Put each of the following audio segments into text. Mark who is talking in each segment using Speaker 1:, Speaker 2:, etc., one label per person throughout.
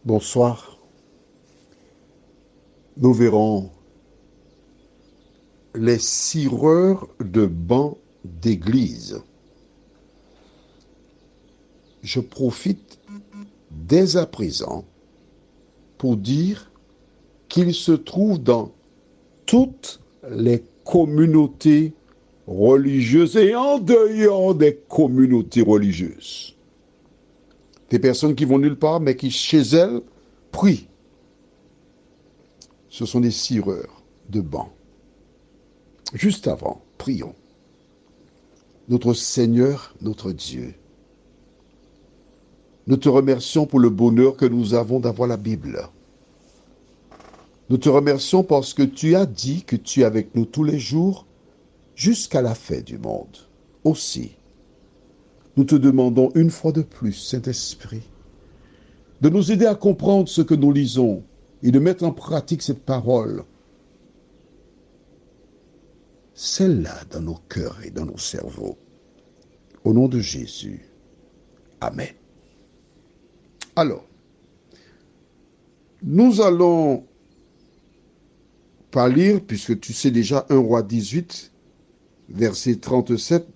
Speaker 1: Bonsoir. Nous verrons les cireurs de bancs d'église. Je profite dès à présent pour dire qu'il se trouve dans toutes les communautés religieuses et en dehors des communautés religieuses. Des personnes qui vont nulle part mais qui chez elles prient. Ce sont des cireurs de bancs. Juste avant, prions. Notre Seigneur, notre Dieu, nous te remercions pour le bonheur que nous avons d'avoir la Bible. Nous te remercions parce que tu as dit que tu es avec nous tous les jours jusqu'à la fin du monde. Aussi, nous te demandons une fois de plus, Saint-Esprit, de nous aider à comprendre ce que nous lisons et de mettre en pratique cette parole, celle-là dans nos cœurs et dans nos cerveaux. Au nom de Jésus. Amen. Alors, nous allons pas lire, puisque tu sais déjà 1 Roi 18, verset 37,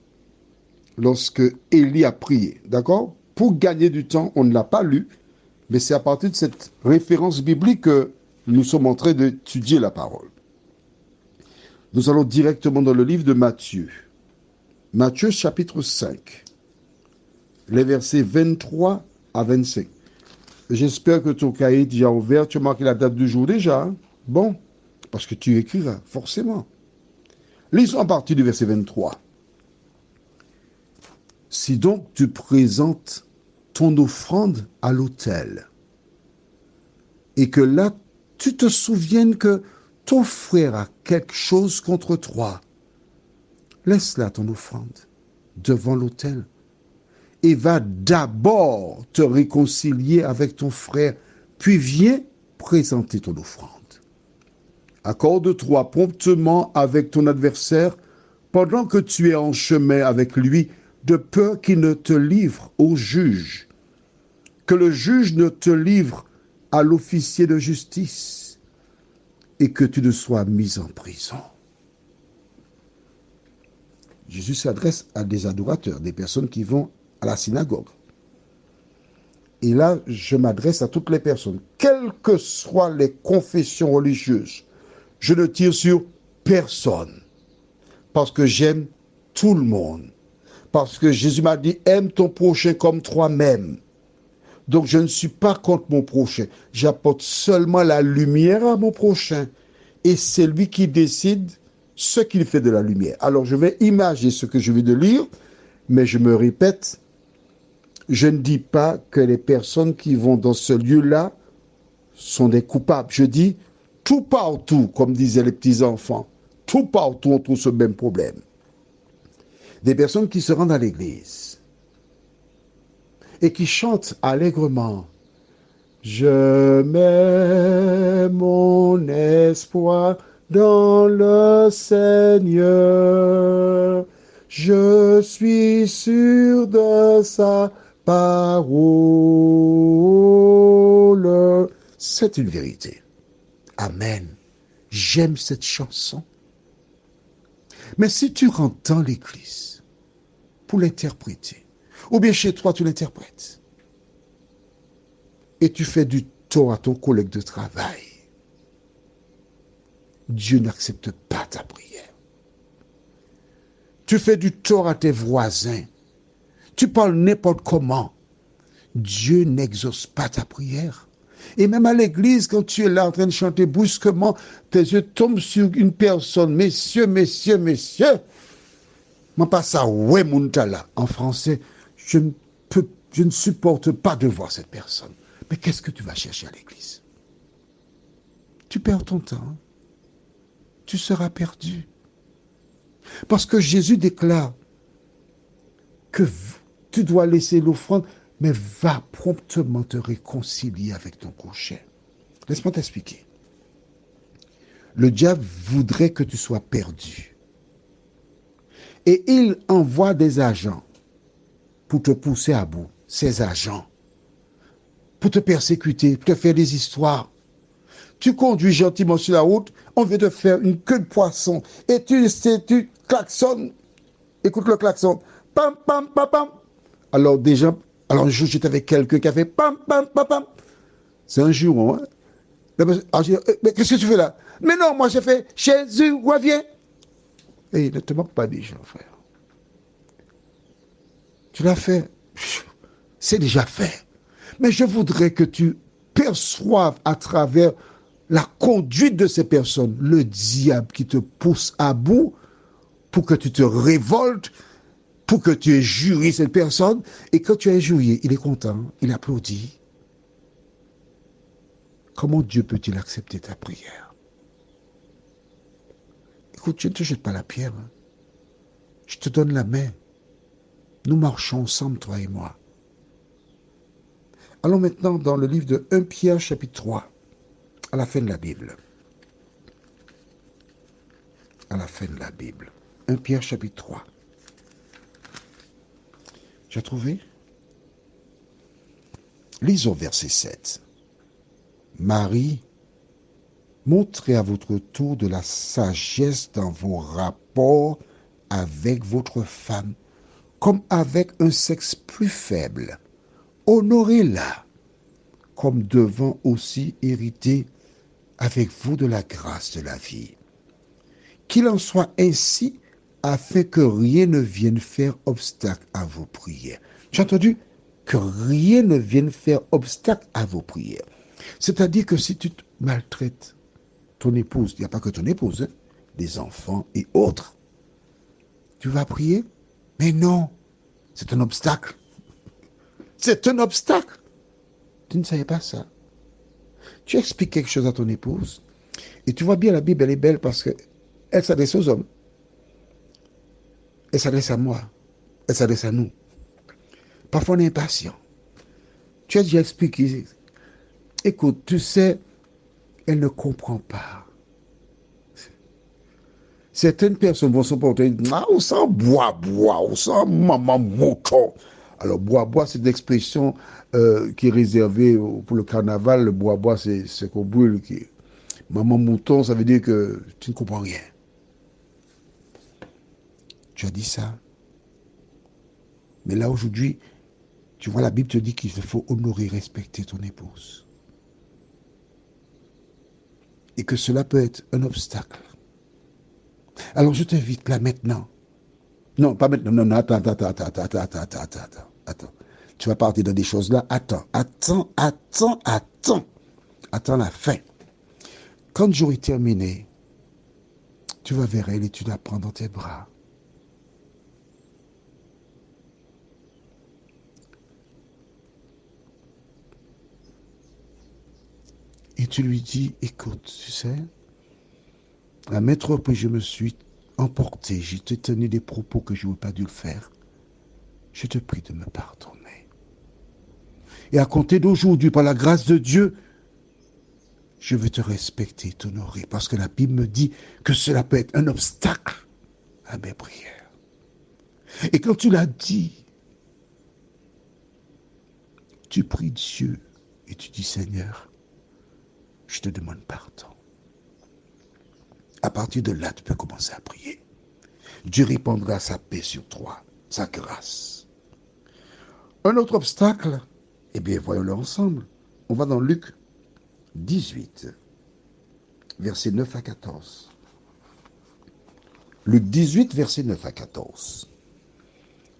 Speaker 1: lorsque Élie a prié. D'accord? Pour gagner du temps, on ne l'a pas lu, mais c'est à partir de cette référence biblique que nous sommes en train d'étudier la parole. Nous allons directement dans le livre de Matthieu. Matthieu chapitre 5, les versets 23 à 25. J'espère que ton cahier est déjà ouvert. Tu as marqué la date du jour déjà. Hein? Bon, parce que tu écriras, forcément. Lisons à partir du verset 23. Si donc tu présentes ton offrande à l'autel, et que là, tu te souviennes que ton frère a quelque chose contre toi, laisse là ton offrande devant l'autel et va d'abord te réconcilier avec ton frère, puis viens présenter ton offrande. Accorde-toi promptement avec ton adversaire pendant que tu es en chemin avec lui, de peur qu'il ne te livre au juge, que le juge ne te livre à l'officier de justice et que tu ne sois mis en prison. Jésus s'adresse à des adorateurs, des personnes qui vont à la synagogue. Et là, je m'adresse à toutes les personnes, quelles que soient les confessions religieuses. Je ne tire sur personne, parce que j'aime tout le monde. Parce que Jésus m'a dit, aime ton prochain comme toi-même. Donc je ne suis pas contre mon prochain. J'apporte seulement la lumière à mon prochain. Et c'est lui qui décide ce qu'il fait de la lumière. Alors je vais imaginer ce que je vais de lire, mais je me répète, je ne dis pas que les personnes qui vont dans ce lieu-là sont des coupables. Je dis tout partout, comme disaient les petits-enfants, tout partout on trouve ce même problème. Des personnes qui se rendent à l'église et qui chantent allègrement. Je mets mon espoir dans le Seigneur. Je suis sûr de sa parole. C'est une vérité. Amen. J'aime cette chanson. Mais si tu rentres dans l'église pour l'interpréter, ou bien chez toi tu l'interprètes, et tu fais du tort à ton collègue de travail, Dieu n'accepte pas ta prière. Tu fais du tort à tes voisins, tu parles n'importe comment, Dieu n'exauce pas ta prière. Et même à l'église, quand tu es là en train de chanter brusquement, tes yeux tombent sur une personne. Messieurs, messieurs, messieurs. Moi, pas ça, ouais, Muntala. En français, je ne supporte pas de voir cette personne. Mais qu'est-ce que tu vas chercher à l'église? Tu perds ton temps. Tu seras perdu. Parce que Jésus déclare que tu dois laisser l'offrande, mais va promptement te réconcilier avec ton prochain. Laisse-moi t'expliquer. Le diable voudrait que tu sois perdu. Et il envoie des agents pour te pousser à bout. Ces agents pour te persécuter, pour te faire des histoires. Tu conduis gentiment sur la route, on veut te faire une queue de poisson, et tu klaxonnes. Écoute le klaxon. Pam, pam, pam, pam. Alors déjà, alors un jour j'étais avec quelqu'un qui a fait pam, pam, pam, pam. C'est un jour, hein. Mais qu'est-ce que tu fais là? Mais non, moi j'ai fait Jésus, reviens. Et ne te moque pas des gens, frère. Tu l'as fait. C'est déjà fait. Mais je voudrais que tu perçoives à travers la conduite de ces personnes le diable qui te pousse à bout pour que tu te révoltes, pour que tu injuries cette personne. Et quand tu as injurié, il est content, il applaudit. Comment Dieu peut-il accepter ta prière? Écoute, je ne te jette pas la pierre. Hein. Je te donne la main. Nous marchons ensemble, toi et moi. Allons maintenant dans le livre de 1 Pierre chapitre 3, à la fin de la Bible. À la fin de la Bible. 1 Pierre chapitre 3. Tu as trouvé? Lisons verset 7. Marie, montrez à votre tour de la sagesse dans vos rapports avec votre femme, comme avec un sexe plus faible. Honorez-la, comme devant aussi hériter avec vous de la grâce de la vie. Qu'il en soit ainsi, afin que rien ne vienne faire obstacle à vos prières. J'ai entendu que rien ne vienne faire obstacle à vos prières. C'est-à-dire que si tu te maltraites ton épouse, il n'y a pas que ton épouse, hein, des enfants et autres, tu vas prier? Mais non, c'est un obstacle. C'est un obstacle. Tu ne savais pas ça. Tu expliques quelque chose à ton épouse et tu vois bien la Bible, elle est belle parce qu'elle s'adresse aux hommes. Elle s'adresse à moi. Elle s'adresse à nous. Parfois, on est impatient. Tu as déjà expliqué. Écoute, tu sais, elle ne comprend pas. Certaines personnes vont se porter, ah, on sent bois, on sent maman mouton. Alors, bois, c'est une expression qui est réservée pour le carnaval. Le bois, c'est qu'on brûle. Maman mouton, ça veut dire que tu ne comprends rien. Tu as dit ça. Mais là, aujourd'hui, tu vois, la Bible te dit qu'il faut honorer, respecter ton épouse. Et que cela peut être un obstacle. Alors, je t'invite là maintenant. Non, pas maintenant. Non, attends. Tu vas partir dans des choses là. Attends la fin. Quand j'aurai terminé, tu vas vers elle et tu la prends dans tes bras. Et tu lui dis, écoute, tu sais, à maintes reprises, je me suis emporté, j'ai tenu des propos que je n'aurais pas dû le faire. Je te prie de me pardonner. Et à compter d'aujourd'hui, par la grâce de Dieu, je veux te respecter, t'honorer, parce que la Bible me dit que cela peut être un obstacle à mes prières. Et quand tu l'as dit, tu pries Dieu et tu dis, Seigneur, je te demande pardon. À partir de là, tu peux commencer à prier. Dieu répandra sa paix sur toi, sa grâce. Un autre obstacle, eh bien, voyons-le ensemble. On va dans Luc 18, versets 9 à 14. Luc 18, versets 9 à 14.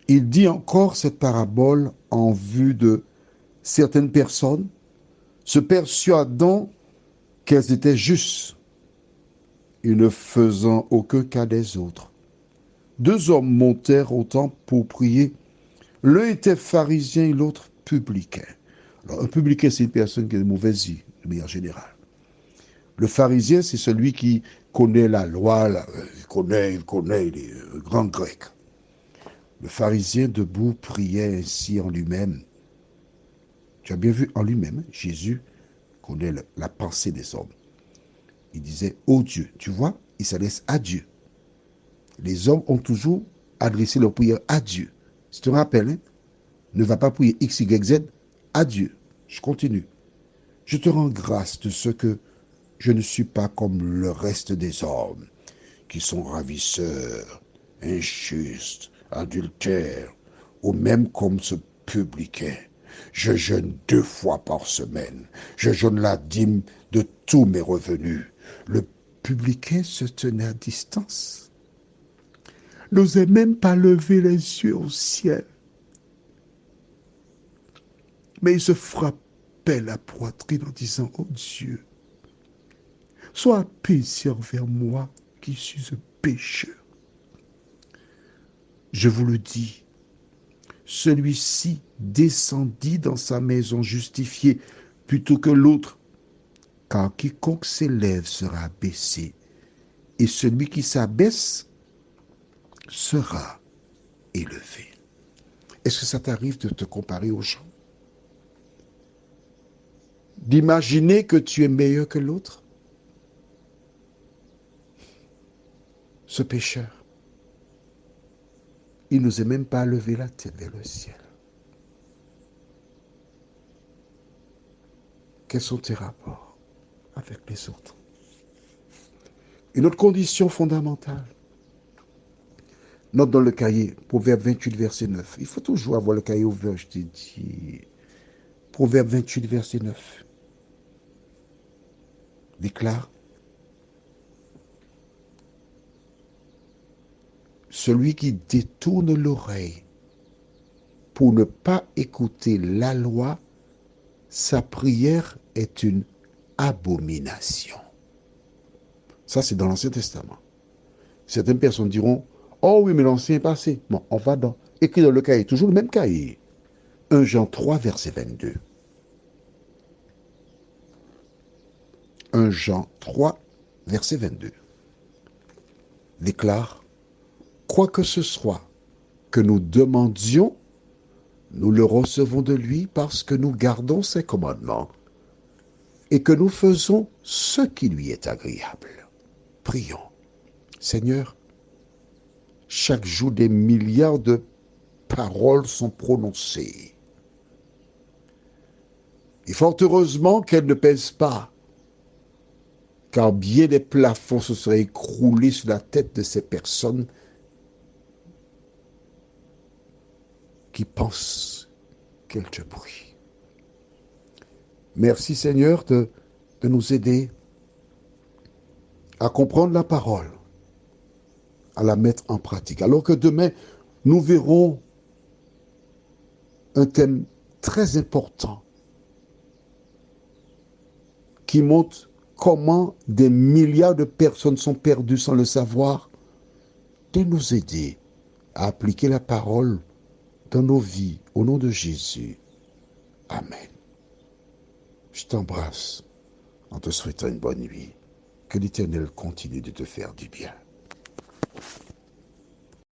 Speaker 1: Il dit encore cette parabole en vue de certaines personnes, se persuadant qu'elles étaient justes et ne faisant aucun cas des autres. Deux hommes montèrent au temple pour prier. L'un était pharisien et l'autre publicain. Alors, un publicain, c'est une personne qui a de mauvaise vie, de manière générale. Le pharisien, c'est celui qui connaît la loi, il connaît les grands Grecs. Le pharisien debout priait ainsi en lui-même. Tu as bien vu en lui-même, Jésus connaît la pensée des hommes. Il disait, ô Dieu, tu vois, il s'adresse à Dieu. Les hommes ont toujours adressé leur prière à Dieu. Si tu te rappelles, hein, ne va pas prier X, Y, Z, à Dieu. Je continue. Je te rends grâce de ce que je ne suis pas comme le reste des hommes, qui sont ravisseurs, injustes, adultères, ou même comme ce publicain. Je jeûne 2 fois par semaine. Je jeûne la dîme de tous mes revenus. Le publicain se tenait à distance, n'osait même pas lever les yeux au ciel, mais il se frappait la poitrine en disant: oh Dieu, sois apaisé envers moi qui suis un pécheur. Je vous le dis, celui-ci descendit dans sa maison justifié plutôt que l'autre, car quiconque s'élève sera abaissé, et celui qui s'abaisse sera élevé. Est-ce que ça t'arrive de te comparer aux gens? D'imaginer que tu es meilleur que l'autre? Ce pécheur, il n'osait même pas lever la tête vers le ciel. Quels sont tes rapports avec les autres? Une autre condition fondamentale. Note dans le cahier, Proverbe 28, verset 9. Il faut toujours avoir le cahier ouvert, je t'ai dit. Proverbe 28, verset 9. Déclare: celui qui détourne l'oreille pour ne pas écouter la loi, sa prière est une abomination. Ça, c'est dans l'Ancien Testament. Certaines personnes diront: oh oui, mais l'Ancien est passé. Bon, on va dans. Écrit dans le cahier, toujours le même cahier. 1 Jean 3, verset 22. 1 Jean 3, verset 22. Déclare: quoi que ce soit que nous demandions, nous le recevons de lui parce que nous gardons ses commandements et que nous faisons ce qui lui est agréable. Prions. Seigneur, chaque jour des milliards de paroles sont prononcées. Et fort heureusement qu'elles ne pèsent pas, car bien des plafonds se seraient écroulés sur la tête de ces personnes qui pensent qu'elles te prient. Merci Seigneur de nous aider à comprendre la parole, à la mettre en pratique. Alors que demain, nous verrons un thème très important qui montre comment des milliards de personnes sont perdues sans le savoir, de nous aider à appliquer la parole dans nos vies. Au nom de Jésus. Amen. Je t'embrasse en te souhaitant une bonne nuit. Que l'Éternel continue de te faire du bien.